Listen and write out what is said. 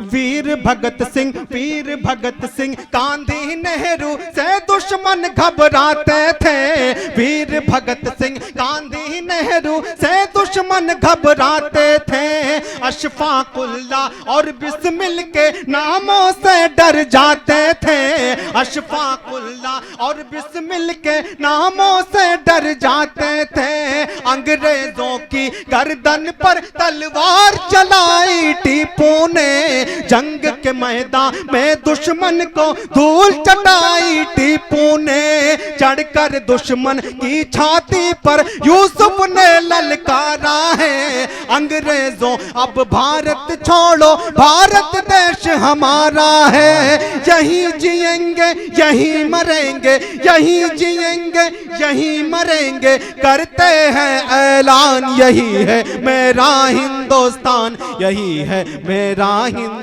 वीर भगत सिंह गांधी नेहरू से दुश्मन घबराते थे। वीर भगत सिंह गांधी नेहरू से दुश्मन घबराते थे। अशफाकुल्लाह और बिस्मिल के नामों से डर जाते थे। अशफाकुल्लाह और बिस्मिल के नामों से डर जाते थे। अंग्रेजों की गर्दन पर तलवार चलाई टीपू ने। जंग के मैदान में दुश्मन को धूल चटाई टीपू ने। चढ़कर दुश्मन की छाती पर यूसुफ ने ललकारा है। अंग्रेजों अब भारत छोड़ो, भारत देश हमारा है। यहीं जिएंगे यहीं मरेंगे, यहीं जिएंगे यहीं मरेंगे, करते हैं ऐलान यही है मेरा हिंदुस्तान, यही है मेरा हिंदुस्तान।